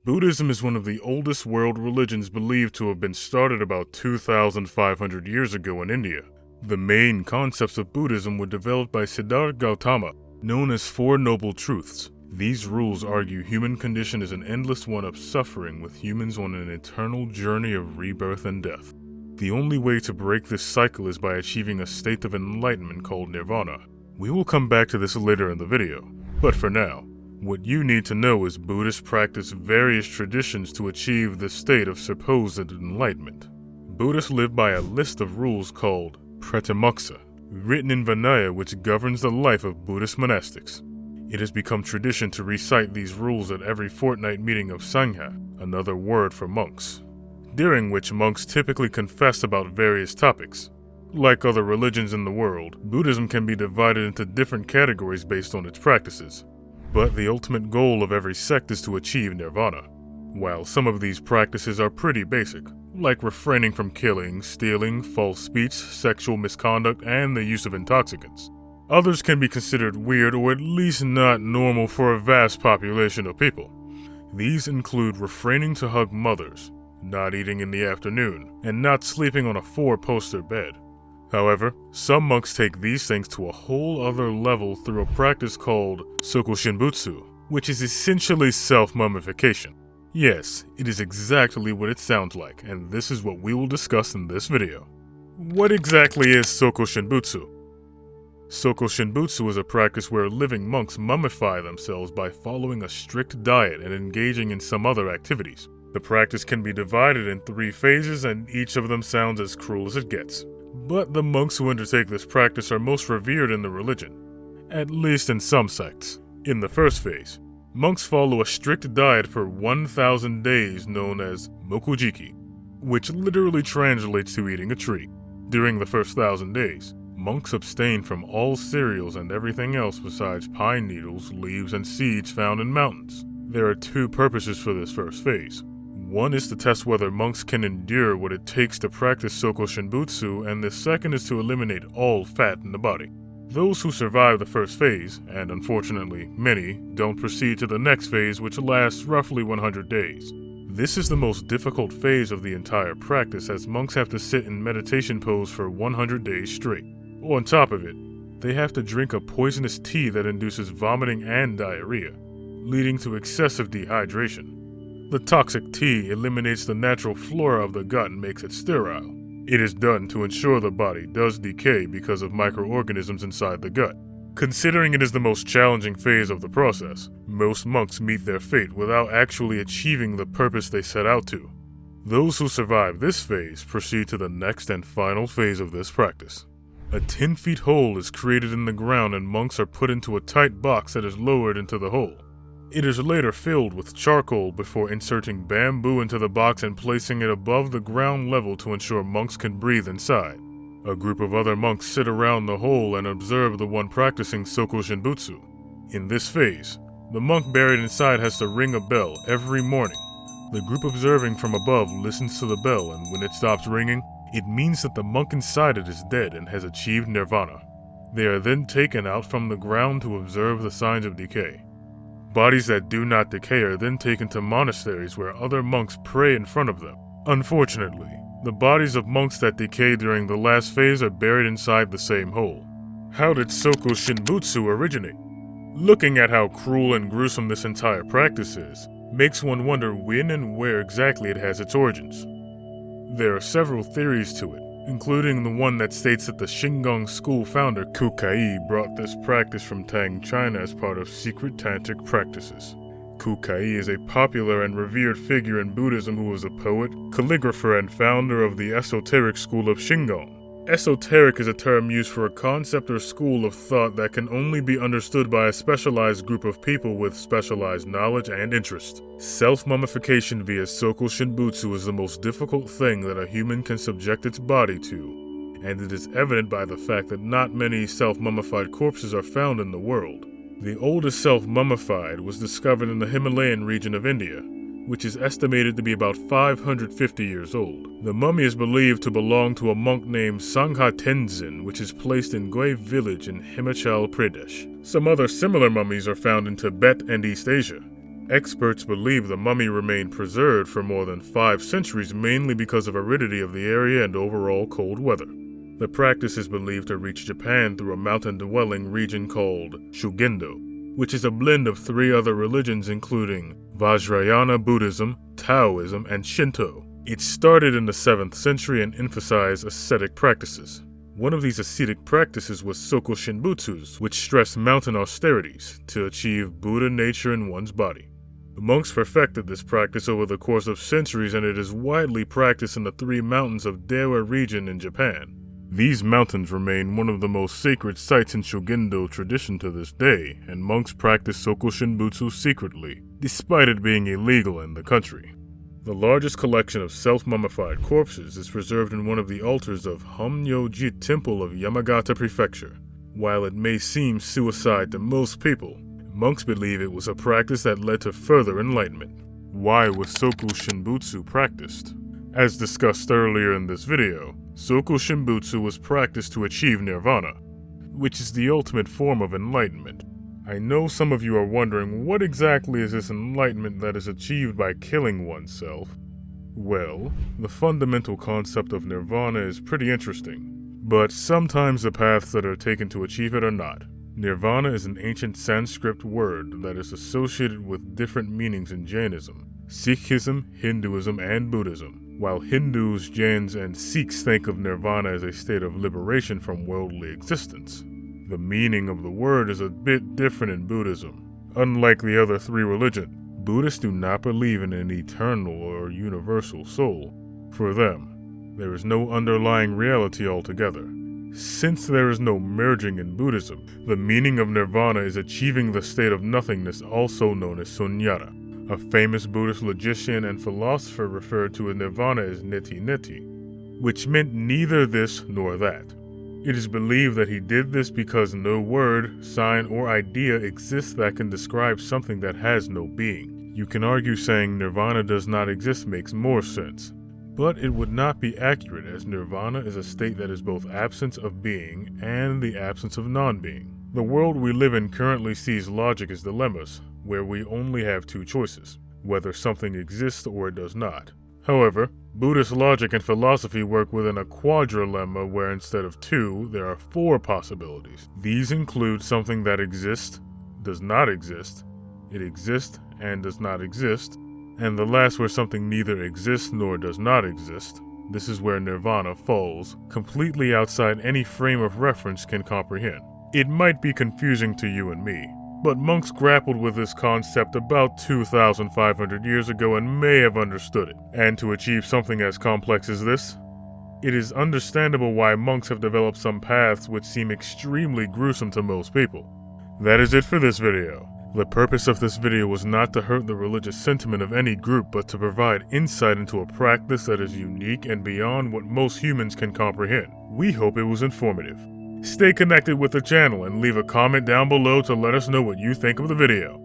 Buddhism is one of the oldest world religions believed to have been started about 2,500 years ago in India. The main concepts of Buddhism were developed by Siddhartha Gautama, known as Four Noble Truths. These rules argue human condition is an endless one of suffering, with humans on an eternal journey of rebirth and death. The only way to break this cycle is by achieving a state of enlightenment called Nirvana. We will come back to this later in the video, but for now, what you need to know is Buddhists practice various traditions to achieve the state of supposed enlightenment. Buddhists live by a list of rules called Pratimoksa, written in Vinaya, which governs the life of Buddhist monastics. It has become tradition to recite these rules at every fortnight meeting of Sangha, another word for monks, during which monks typically confess about various topics. Like other religions in the world, Buddhism can be divided into different categories based on its practices. But the ultimate goal of every sect is to achieve nirvana. While some of these practices are pretty basic, like refraining from killing, stealing, false speech, sexual misconduct, and the use of intoxicants, others can be considered weird or at least not normal for a vast population of people. These include refraining to hug mothers, not eating in the afternoon, and not sleeping on a four-poster bed. However, some monks take these things to a whole other level through a practice called Sokushinbutsu, which is essentially self-mummification. Yes, it is exactly what it sounds like, and this is what we will discuss in this video. What exactly is Sokushinbutsu? Sokushinbutsu is a practice where living monks mummify themselves by following a strict diet and engaging in some other activities. The practice can be divided in 3 phases, and each of them sounds as cruel as it gets. But the monks who undertake this practice are most revered in the religion, at least in some sects. In the first phase, monks follow a strict diet for 1,000 days known as mokujiki, which literally translates to eating a tree. During the first 1,000 days, monks abstain from all cereals and everything else besides pine needles, leaves, and seeds found in mountains. There are 2 purposes for this first phase. One is to test whether monks can endure what it takes to practice Sokushinbutsu, and the second is to eliminate all fat in the body. Those who survive the first phase, and unfortunately many, don't proceed to the next phase, which lasts roughly 100 days. This is the most difficult phase of the entire practice, as monks have to sit in meditation pose for 100 days straight. On top of it, they have to drink a poisonous tea that induces vomiting and diarrhea, leading to excessive dehydration. The toxic tea eliminates the natural flora of the gut and makes it sterile. It is done to ensure the body does decay because of microorganisms inside the gut. Considering it is the most challenging phase of the process, most monks meet their fate without actually achieving the purpose they set out to. Those who survive this phase proceed to the next and final phase of this practice. A 10-foot hole is created in the ground, and monks are put into a tight box that is lowered into the hole. It is later filled with charcoal before inserting bamboo into the box and placing it above the ground level to ensure monks can breathe inside. A group of other monks sit around the hole and observe the one practicing Sokushinbutsu. In this phase, the monk buried inside has to ring a bell every morning. The group observing from above listens to the bell, and when it stops ringing, it means that the monk inside it is dead and has achieved nirvana. They are then taken out from the ground to observe the signs of decay. Bodies that do not decay are then taken to monasteries where other monks pray in front of them. Unfortunately, the bodies of monks that decay during the last phase are buried inside the same hole. How did Sokushinbutsu originate? Looking at how cruel and gruesome this entire practice is, makes one wonder when and where exactly it has its origins. There are several theories to it, including the one that states that the Shingon school founder Kukai brought this practice from Tang, China as part of secret tantric practices. Kukai is a popular and revered figure in Buddhism who was a poet, calligrapher, and founder of the esoteric school of Shingon. Esoteric is a term used for a concept or school of thought that can only be understood by a specialized group of people with specialized knowledge and interest. Self-mummification via Sokushinbutsu is the most difficult thing that a human can subject its body to, and it is evident by the fact that not many self-mummified corpses are found in the world. The oldest self-mummified was discovered in the Himalayan region of India, which is estimated to be about 550 years old. The mummy is believed to belong to a monk named Sangha Tenzin, which is placed in Gui village in Himachal Pradesh. Some other similar mummies are found in Tibet and East Asia. Experts believe the mummy remained preserved for more than 5 centuries, mainly because of aridity of the area and overall cold weather. The practice is believed to reach Japan through a mountain-dwelling region called Shugendo, which is a blend of 3 other religions including Vajrayana Buddhism, Taoism, and Shinto. It started in the 7th century and emphasized ascetic practices. One of these ascetic practices was Sokushinbutsu, which stressed mountain austerities to achieve Buddha nature in one's body. The monks perfected this practice over the course of centuries, and it is widely practiced in the 3 mountains of Dewa region in Japan. These mountains remain one of the most sacred sites in Shugendo tradition to this day, and monks practice Sokushinbutsu secretly, despite it being illegal in the country. The largest collection of self-mummified corpses is preserved in one of the altars of Homnyoji Temple of Yamagata Prefecture. While it may seem suicide to most people, monks believe it was a practice that led to further enlightenment. Why was Sokushinbutsu practiced? As discussed earlier in this video, Sokushinbutsu was practiced to achieve Nirvana, which is the ultimate form of enlightenment. I know some of you are wondering, what exactly is this enlightenment that is achieved by killing oneself? Well, the fundamental concept of Nirvana is pretty interesting, but sometimes the paths that are taken to achieve it are not. Nirvana is an ancient Sanskrit word that is associated with different meanings in Jainism, Sikhism, Hinduism, and Buddhism. While Hindus, Jains, and Sikhs think of Nirvana as a state of liberation from worldly existence, the meaning of the word is a bit different in Buddhism. Unlike the other 3 religions, Buddhists do not believe in an eternal or universal soul. For them, there is no underlying reality altogether. Since there is no merging in Buddhism, the meaning of Nirvana is achieving the state of nothingness, also known as sunyata. A famous Buddhist logician and philosopher referred to Nirvana as neti neti, which meant neither this nor that. It is believed that he did this because no word, sign, or idea exists that can describe something that has no being. You can argue saying Nirvana does not exist makes more sense, but it would not be accurate, as Nirvana is a state that is both absence of being and the absence of non-being. The world we live in currently sees logic as dilemmas, where we only have 2 choices, whether something exists or it does not. However, Buddhist logic and philosophy work within a quadrilemma where instead of 2, there are 4 possibilities. These include something that exists, does not exist, it exists and does not exist, and the last where something neither exists nor does not exist. This is where Nirvana falls, completely outside any frame of reference can comprehend. It might be confusing to you and me, but monks grappled with this concept about 2,500 years ago and may have understood it. And to achieve something as complex as this, it is understandable why monks have developed some paths which seem extremely gruesome to most people. That is it for this video. The purpose of this video was not to hurt the religious sentiment of any group, but to provide insight into a practice that is unique and beyond what most humans can comprehend. We hope it was informative. Stay connected with the channel and leave a comment down below to let us know what you think of the video.